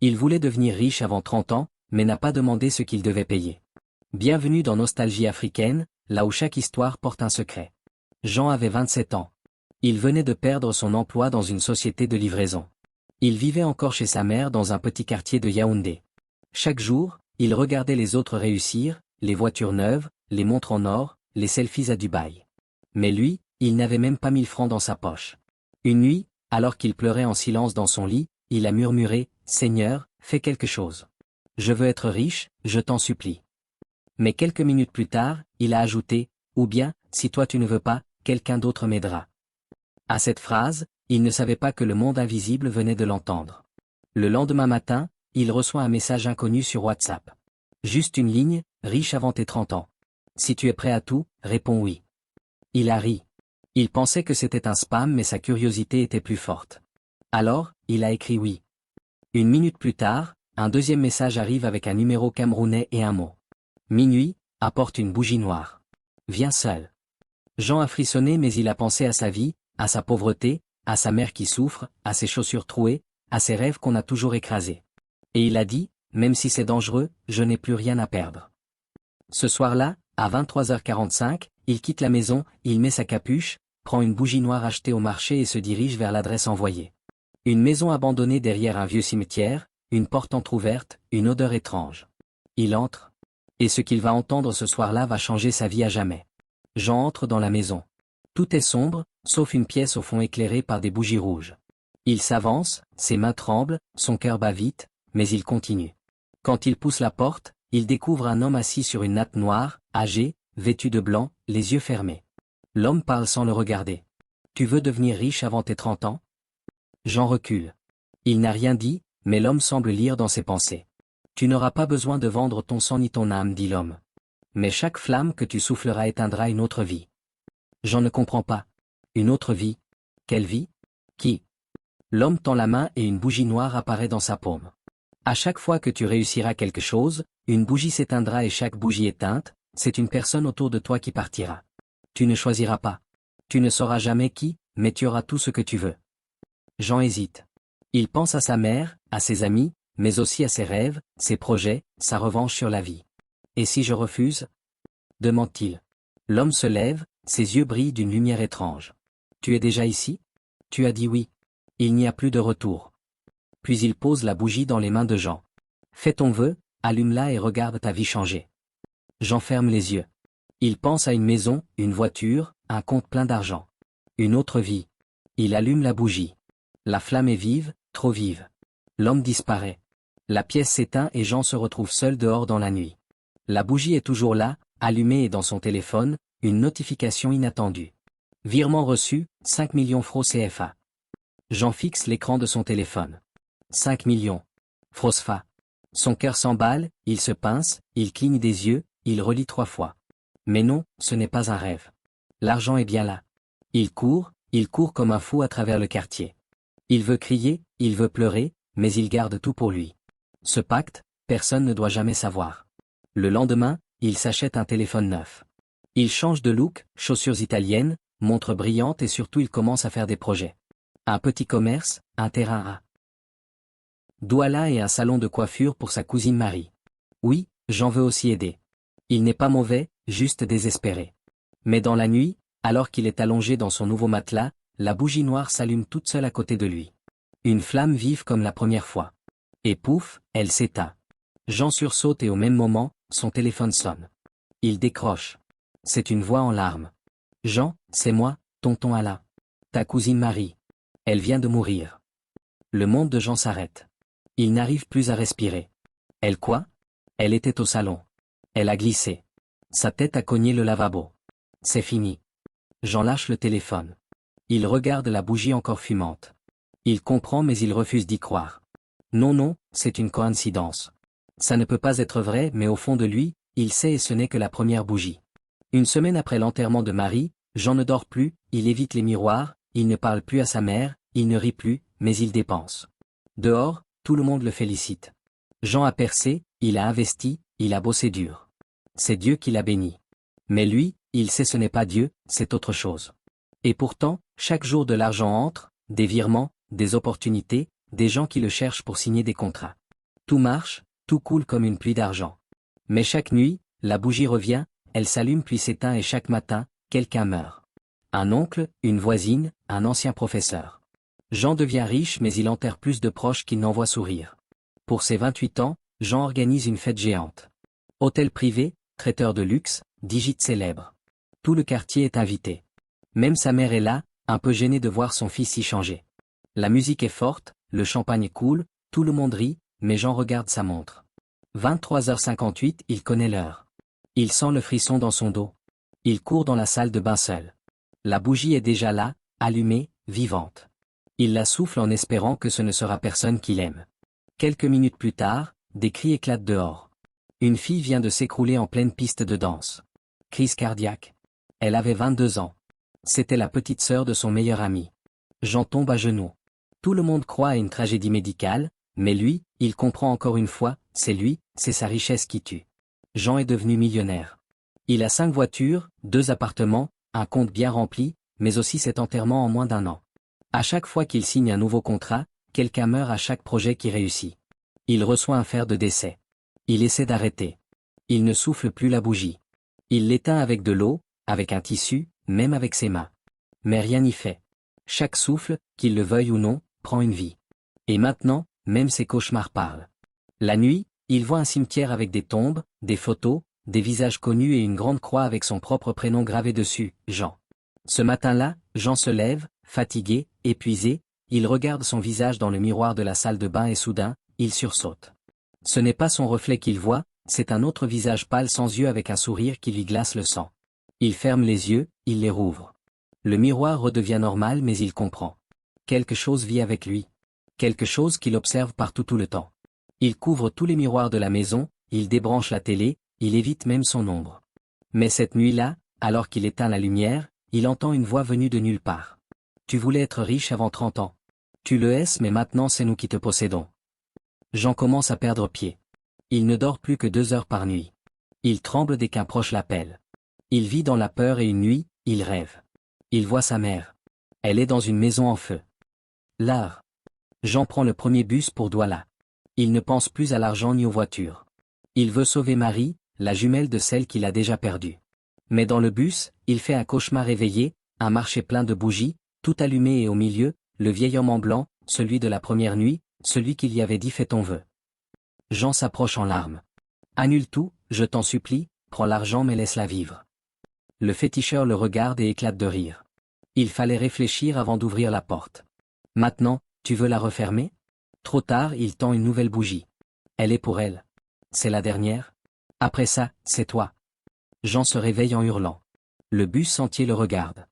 Il voulait devenir riche avant 30 ans, mais n'a pas demandé ce qu'il devait payer. Bienvenue dans Nostalgie africaine, là où chaque histoire porte un secret. Jean avait 27 ans. Il venait de perdre son emploi dans une société de livraison. Il vivait encore chez sa mère dans un petit quartier de Yaoundé. Chaque jour, il regardait les autres réussir, les voitures neuves, les montres en or, les selfies à Dubaï. Mais lui, il n'avait même pas 1000 francs dans sa poche. Une nuit, alors qu'il pleurait en silence dans son lit, il a murmuré « Seigneur, fais quelque chose. Je veux être riche, je t'en supplie. » Mais quelques minutes plus tard, il a ajouté « Ou bien, si toi tu ne veux pas, quelqu'un d'autre m'aidera. » À cette phrase, il ne savait pas que le monde invisible venait de l'entendre. Le lendemain matin, il reçoit un message inconnu sur WhatsApp. Juste une ligne, riche avant tes 30 ans. Si tu es prêt à tout, réponds oui. Il a ri. Il pensait que c'était un spam mais sa curiosité était plus forte. Alors, il a écrit oui. Une minute plus tard, un deuxième message arrive avec un numéro camerounais et un mot. Minuit, apporte une bougie noire. Viens seul. Jean a frissonné mais il a pensé à sa vie, à sa pauvreté, à sa mère qui souffre, à ses chaussures trouées, à ses rêves qu'on a toujours écrasés. Et il a dit, même si c'est dangereux, je n'ai plus rien à perdre. Ce soir-là, à 23h45, il quitte la maison, il met sa capuche, prend une bougie noire achetée au marché et se dirige vers l'adresse envoyée. Une maison abandonnée derrière un vieux cimetière, une porte entr'ouverte, une odeur étrange. Il entre. Et ce qu'il va entendre ce soir-là va changer sa vie à jamais. Jean entre dans la maison. Tout est sombre, sauf une pièce au fond éclairée par des bougies rouges. Il s'avance, ses mains tremblent, son cœur bat vite, mais il continue. Quand il pousse la porte, il découvre un homme assis sur une natte noire, âgé, vêtu de blanc, les yeux fermés. L'homme parle sans le regarder. « Tu veux devenir riche avant tes 30 ans ?» Jean recule. Il n'a rien dit, mais l'homme semble lire dans ses pensées. « Tu n'auras pas besoin de vendre ton sang ni ton âme, dit l'homme. Mais chaque flamme que tu souffleras éteindra une autre vie. » Jean ne comprend pas. Une autre vie? Quelle vie? Qui? L'homme tend la main et une bougie noire apparaît dans sa paume. À chaque fois que tu réussiras quelque chose, une bougie s'éteindra et chaque bougie éteinte, c'est une personne autour de toi qui partira. Tu ne choisiras pas. Tu ne sauras jamais qui, mais tu auras tout ce que tu veux. Jean hésite. Il pense à sa mère, à ses amis, mais aussi à ses rêves, ses projets, sa revanche sur la vie. Et si je refuse? Demande-t-il. L'homme se lève, ses yeux brillent d'une lumière étrange. Tu es déjà ici? Tu as dit oui. Il n'y a plus de retour. Puis il pose la bougie dans les mains de Jean. Fais ton vœu, allume-la et regarde ta vie changer. Jean ferme les yeux. Il pense à une maison, une voiture, un compte plein d'argent. Une autre vie. Il allume la bougie. La flamme est vive, trop vive. L'homme disparaît. La pièce s'éteint et Jean se retrouve seul dehors dans la nuit. La bougie est toujours là, allumée et dans son téléphone, une notification inattendue. Virement reçu, 5 millions francs CFA. Jean fixe l'écran de son téléphone. 5 millions. FROSFA. Son cœur s'emballe, il se pince, il cligne des yeux, il relit 3 fois. Mais non, ce n'est pas un rêve. L'argent est bien là. Il court comme un fou à travers le quartier. Il veut crier, il veut pleurer, mais il garde tout pour lui. Ce pacte, personne ne doit jamais savoir. Le lendemain, il s'achète un téléphone neuf. Il change de look, chaussures italiennes, montre brillante et surtout il commence à faire des projets. Un petit commerce, un terrain à Douala et un salon de coiffure pour sa cousine Marie. Oui, Jean veut aussi aider. Il n'est pas mauvais, juste désespéré. Mais dans la nuit, alors qu'il est allongé dans son nouveau matelas, la bougie noire s'allume toute seule à côté de lui. Une flamme vive comme la première fois. Et pouf, elle s'éteint. Jean sursaute et au même moment, son téléphone sonne. Il décroche. C'est une voix en larmes. Jean, c'est moi, tonton Alain. Ta cousine Marie. Elle vient de mourir. Le monde de Jean s'arrête. Il n'arrive plus à respirer. Elle quoi? Elle était au salon. Elle a glissé. Sa tête a cogné le lavabo. C'est fini. Jean lâche le téléphone. Il regarde la bougie encore fumante. Il comprend mais il refuse d'y croire. Non, c'est une coïncidence. Ça ne peut pas être vrai mais au fond de lui, il sait et ce n'est que la première bougie. Une semaine après l'enterrement de Marie, Jean ne dort plus, il évite les miroirs, il ne parle plus à sa mère, il ne rit plus, mais il dépense. Dehors, tout le monde le félicite. Jean a percé, il a investi, il a bossé dur. C'est Dieu qui l'a béni. Mais lui, il sait ce n'est pas Dieu, c'est autre chose. Et pourtant, chaque jour de l'argent entre, des virements, des opportunités, des gens qui le cherchent pour signer des contrats. Tout marche, tout coule comme une pluie d'argent. Mais chaque nuit, la bougie revient, elle s'allume puis s'éteint et chaque matin, quelqu'un meurt. Un oncle, une voisine, un ancien professeur. Jean devient riche mais il enterre plus de proches qu'il n'en voit sourire. Pour ses 28 ans, Jean organise une fête géante. Hôtel privé, traiteur de luxe, digite célèbre. Tout le quartier est invité. Même sa mère est là, un peu gênée de voir son fils y changer. La musique est forte, le champagne coule, tout le monde rit, mais Jean regarde sa montre. 23h58, il connaît l'heure. Il sent le frisson dans son dos. Il court dans la salle de bain seul. La bougie est déjà là, allumée, vivante. Il la souffle en espérant que ce ne sera personne qu'il aime. Quelques minutes plus tard, des cris éclatent dehors. Une fille vient de s'écrouler en pleine piste de danse. Crise cardiaque. Elle avait 22 ans. C'était la petite sœur de son meilleur ami. Jean tombe à genoux. Tout le monde croit à une tragédie médicale, mais lui, il comprend encore une fois, c'est lui, c'est sa richesse qui tue. Jean est devenu millionnaire. Il a 5 voitures, 2 appartements, un compte bien rempli, mais aussi cet enterrement en moins d'1 an. À chaque fois qu'il signe un nouveau contrat, quelqu'un meurt à chaque projet qui réussit. Il reçoit un fer de décès. Il essaie d'arrêter. Il ne souffle plus la bougie. Il l'éteint avec de l'eau, avec un tissu, même avec ses mains. Mais rien n'y fait. Chaque souffle, qu'il le veuille ou non, prend une vie. Et maintenant, même ses cauchemars parlent. La nuit, il voit un cimetière avec des tombes, des photos, des visages connus et une grande croix avec son propre prénom gravé dessus, Jean. Ce matin-là, Jean se lève, fatigué, épuisé, il regarde son visage dans le miroir de la salle de bain et soudain, il sursaute. Ce n'est pas son reflet qu'il voit, c'est un autre visage pâle sans yeux avec un sourire qui lui glace le sang. Il ferme les yeux, il les rouvre. Le miroir redevient normal mais il comprend. Quelque chose vit avec lui. Quelque chose qu'il observe partout tout le temps. Il couvre tous les miroirs de la maison, il débranche la télé, il évite même son ombre. Mais cette nuit-là, alors qu'il éteint la lumière, il entend une voix venue de nulle part. Tu voulais être riche avant 30 ans. Tu le es mais maintenant c'est nous qui te possédons. Jean commence à perdre pied. Il ne dort plus que 2 heures par nuit. Il tremble dès qu'un proche l'appelle. Il vit dans la peur et une nuit, il rêve. Il voit sa mère. Elle est dans une maison en feu. L'art. Jean prend le premier bus pour Douala. Il ne pense plus à l'argent ni aux voitures. Il veut sauver Marie, la jumelle de celle qu'il a déjà perdue. Mais dans le bus, il fait un cauchemar éveillé, un marché plein de bougies, tout allumé et au milieu, le vieil homme en blanc, celui de la première nuit, celui qui lui avait dit fais ton vœu. Jean s'approche en larmes. Annule tout, je t'en supplie, prends l'argent mais laisse-la vivre. Le féticheur le regarde et éclate de rire. Il fallait réfléchir avant d'ouvrir la porte. Maintenant, tu veux la refermer? Trop tard, il tend une nouvelle bougie. Elle est pour elle. C'est la dernière? Après ça, c'est toi. Jean se réveille en hurlant. Le bus entier le regarde.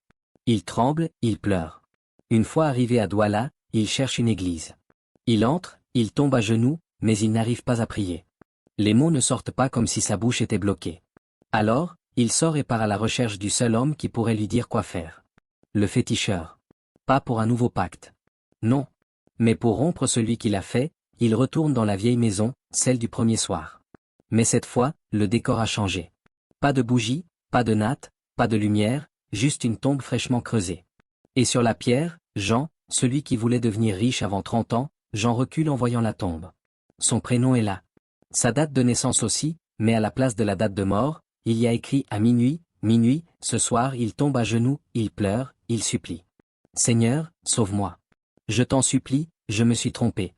Il tremble, il pleure. Une fois arrivé à Douala, il cherche une église. Il entre, il tombe à genoux, mais il n'arrive pas à prier. Les mots ne sortent pas comme si sa bouche était bloquée. Alors, il sort et part à la recherche du seul homme qui pourrait lui dire quoi faire. Le féticheur. Pas pour un nouveau pacte. Non. Mais pour rompre celui qui l'a fait, il retourne dans la vieille maison, celle du premier soir. Mais cette fois, le décor a changé. Pas de bougie, pas de natte, pas de lumière, juste une tombe fraîchement creusée. Et sur la pierre, Jean, celui qui voulait devenir riche avant 30 ans, Jean recule en voyant la tombe. Son prénom est là. Sa date de naissance aussi, mais à la place de la date de mort, il y a écrit à minuit, ce soir il tombe à genoux, il pleure, il supplie. Seigneur, sauve-moi. Je t'en supplie, je me suis trompé.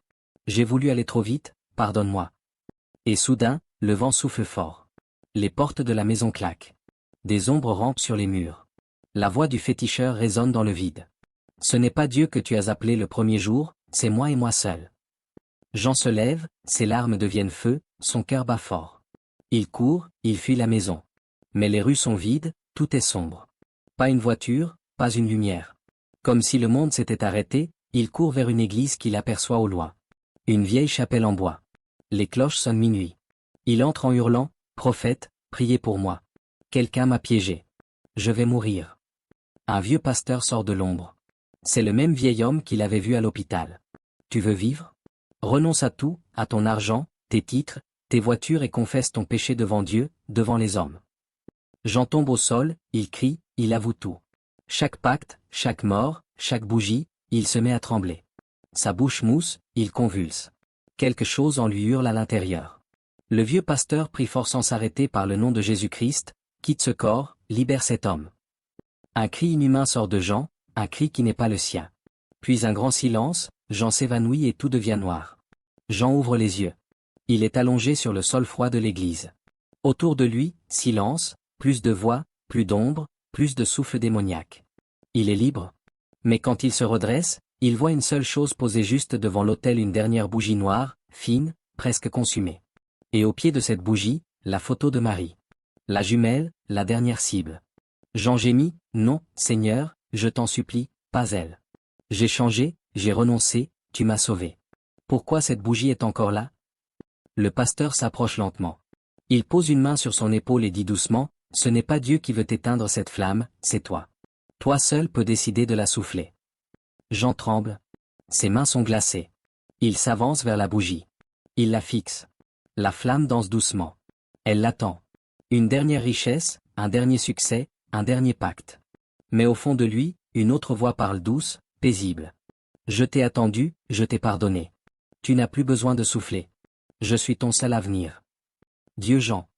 J'ai voulu aller trop vite, pardonne-moi. Et soudain, le vent souffle fort. Les portes de la maison claquent. Des ombres rampent sur les murs. La voix du féticheur résonne dans le vide. Ce n'est pas Dieu que tu as appelé le premier jour, c'est moi et moi seul. Jean se lève, ses larmes deviennent feu, son cœur bat fort. Il court, il fuit la maison. Mais les rues sont vides, tout est sombre. Pas une voiture, pas une lumière. Comme si le monde s'était arrêté, il court vers une église qu'il aperçoit au loin. Une vieille chapelle en bois. Les cloches sonnent minuit. Il entre en hurlant, « Prophète, priez pour moi. Quelqu'un m'a piégé. Je vais mourir. » Un vieux pasteur sort de l'ombre. C'est le même vieil homme qu'il avait vu à l'hôpital. « Tu veux vivre? Renonce à tout, à ton argent, tes titres, tes voitures et confesse ton péché devant Dieu, devant les hommes. » Jean tombe au sol, il crie, il avoue tout. Chaque pacte, chaque mort, chaque bougie, il se met à trembler. Sa bouche mousse, il convulse. Quelque chose en lui hurle à l'intérieur. Le vieux pasteur prie fort sans s'arrêter par le nom de Jésus-Christ, quitte ce corps, libère cet homme. Un cri inhumain sort de Jean, un cri qui n'est pas le sien. Puis un grand silence, Jean s'évanouit et tout devient noir. Jean ouvre les yeux. Il est allongé sur le sol froid de l'église. Autour de lui, silence, plus de voix, plus d'ombre, plus de souffle démoniaque. Il est libre. Mais quand il se redresse, il voit une seule chose posée juste devant l'autel, une dernière bougie noire, fine, presque consumée. Et au pied de cette bougie, la photo de Marie. La jumelle, la dernière cible. Jean gémit, non, Seigneur, je t'en supplie, pas elle. J'ai changé, j'ai renoncé, tu m'as sauvé. Pourquoi cette bougie est encore là? Le pasteur s'approche lentement. Il pose une main sur son épaule et dit doucement, ce n'est pas Dieu qui veut éteindre cette flamme, c'est toi. Toi seul peux décider de la souffler. Jean tremble. Ses mains sont glacées. Il s'avance vers la bougie. Il la fixe. La flamme danse doucement. Elle l'attend. Une dernière richesse, un dernier succès, un dernier pacte. Mais au fond de lui, une autre voix parle douce, paisible. Je t'ai attendu, je t'ai pardonné. Tu n'as plus besoin de souffler. Je suis ton seul avenir. Dieu Jean.